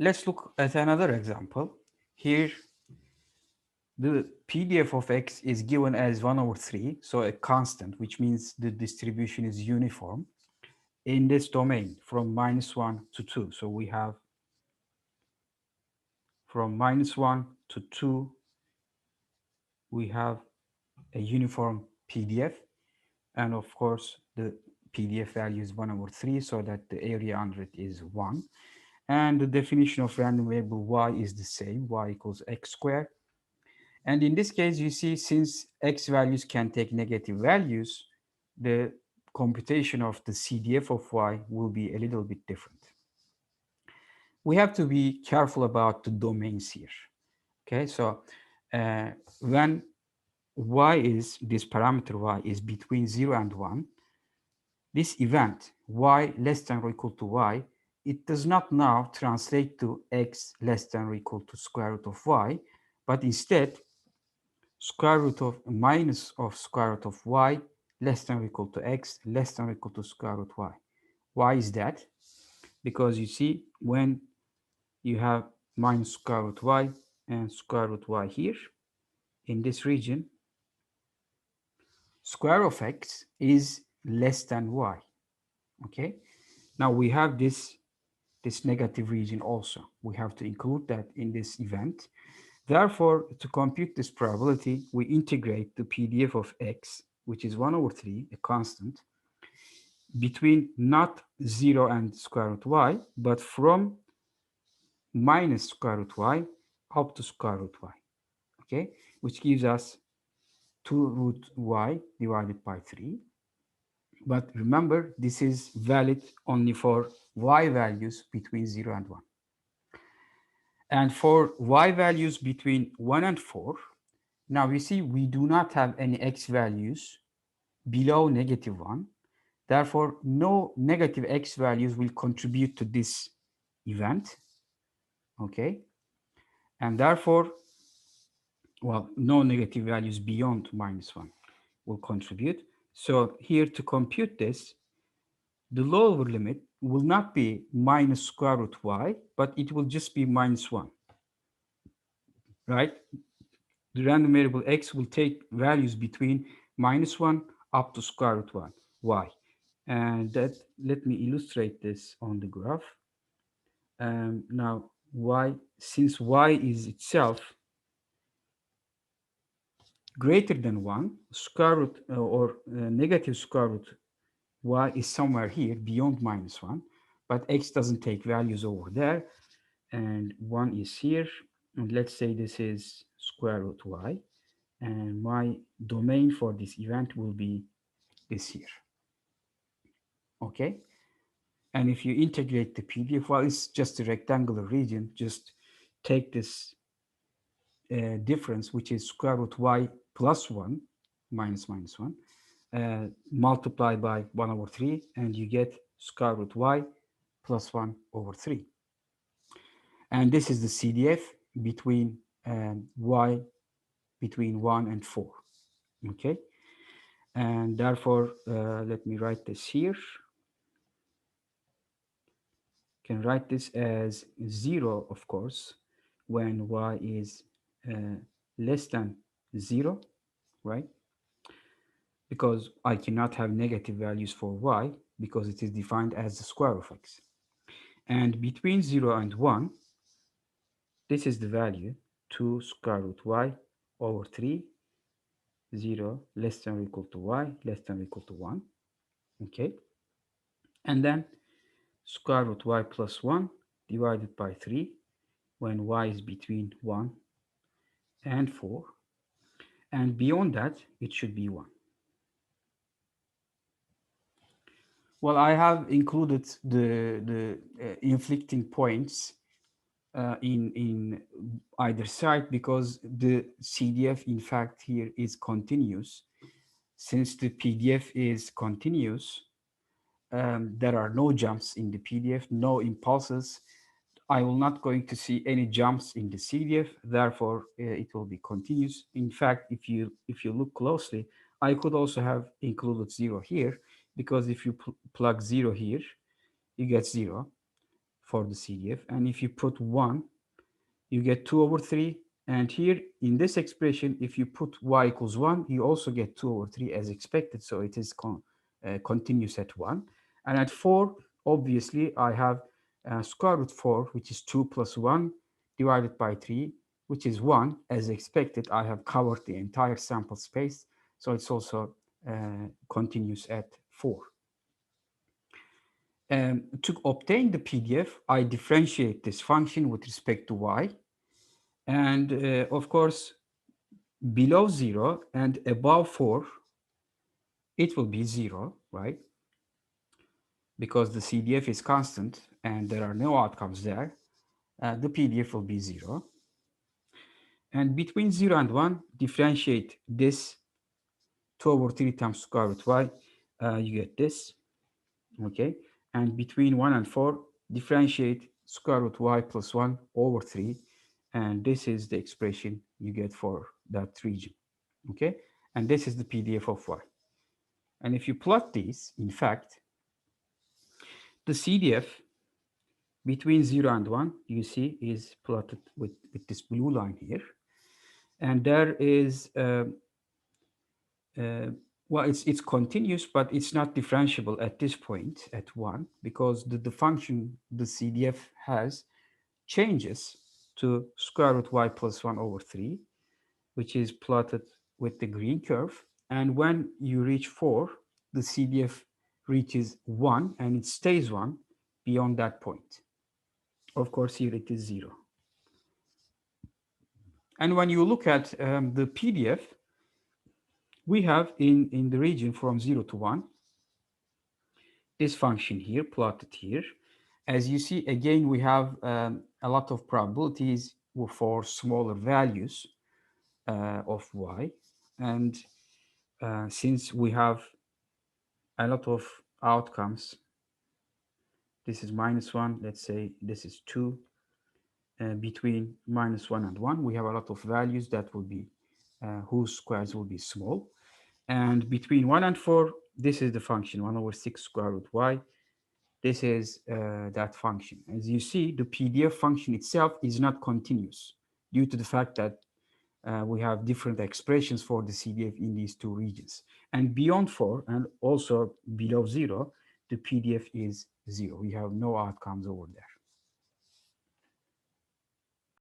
Let's look at another example. Here, the PDF of x is given as 1 over 3, so a constant, which means the distribution is uniform in this domain from -1 to 2. So we have from -1 to 2, we have a uniform PDF. And of course, the PDF value is 1 over 3, so that the area under it is 1. And the definition of random variable y is the same, y equals x squared. And in this case, you see, since x values can take negative values, the computation of the CDF of y will be a little bit different. We have to be careful about the domains here. Okay, so when y is, this parameter y is between 0 and 1, this event y less than or equal to y, it does not now translate to x less than or equal to square root of y, but instead square root of minus of square root of y less than or equal to x less than or equal to square root y. Why is that? Because you see, when you have minus square root y and square root y here in this region, square of x is less than y. Okay, now we have this negative region also. We have to include that in this event. Therefore, to compute this probability, we integrate the PDF of x, which is 1 over 3, a constant, between not 0 and square root y, but from minus square root y up to square root y, okay? Which gives us 2 root y divided by 3. But remember, this is valid only for y values between 0 and 1. And for y values between 1 and 4, now we see we do not have any x values below -1. Therefore, no negative x values will contribute to this event. Okay. And therefore, well, no negative values beyond -1 will contribute. So here to compute this, the lower limit will not be minus square root y, but it will just be -1, right? The random variable x will take values between -1 up to square root 1 y. And that, let me illustrate this on the graph. Now, y, since y is itself greater than 1, square root or negative square root y is somewhere here beyond -1, but x doesn't take values over there, and 1 is here. And let's say this is square root y, and my domain for this event will be this here. Okay, and if you integrate the PDF, well, it's just a rectangular region. Just take this difference, which is square root y plus 1 minus -1, multiplied by 1 over 3, and you get square root y plus 1 over 3. And this is the CDF between y between 1 and 4. Okay, and therefore, let me write this here. Can write this as 0, of course, when y is less than 0, right? Because I cannot have negative values for y because it is defined as the square of x. And between 0 and 1, this is the value, 2 square root y over 3, 0 less than or equal to y less than or equal to 1. Okay, and then square root y plus 1 divided by 3 when y is between 1 and 4, and beyond that it should be 1. Well, I have included the inflicting points in either side because the CDF in fact here is continuous. Since the PDF is continuous, there are no jumps in the PDF, no impulses. I will not going to see any jumps in the CDF, therefore it will be continuous. In fact, if you look closely, I could also have included 0 here, because if you plug 0 here, you get 0. for the CDF. And if you put 1, you get 2 over 3. And here in this expression, if you put y equals 1, you also get 2 over 3 as expected. So it is continuous at 1. And at 4, obviously, I have square root 4, which is 2 plus 1 divided by 3, which is 1. As expected, I have covered the entire sample space. So it's also continuous at 4. To obtain the PDF, I differentiate this function with respect to y. And of course, below 0 and above 4, it will be 0, right? Because the CDF is constant and there are no outcomes there, the PDF will be 0. And between 0 and 1, differentiate this 2 over 3 times square root y, you get this, okay? And between 1 and 4, differentiate square root y plus 1 over 3, and this is the expression you get for that region, okay? And this is the PDF of y. And if you plot these, in fact, the CDF between 0 and 1, you see, is plotted with this blue line here. And there is, well, it's continuous, but it's not differentiable at this point at 1, because the function the CDF has changes to square root y plus 1 over 3, which is plotted with the green curve. And when you reach 4, the CDF reaches 1 and it stays 1 beyond that point. Of course, here it is 0. And when you look at the PDF, we have in the region from 0 to 1, this function here plotted here. As you see, again, we have a lot of probabilities for smaller values of y. And since we have a lot of outcomes, this is -1, let's say this is 2, between -1 and 1, we have a lot of values that will be, whose squares will be small. And between 1 and 4, this is the function, 1 over 6 square root y. This is that function. As you see, the PDF function itself is not continuous due to the fact that we have different expressions for the CDF in these two regions. And beyond 4 and also below 0, the PDF is 0. We have no outcomes over there.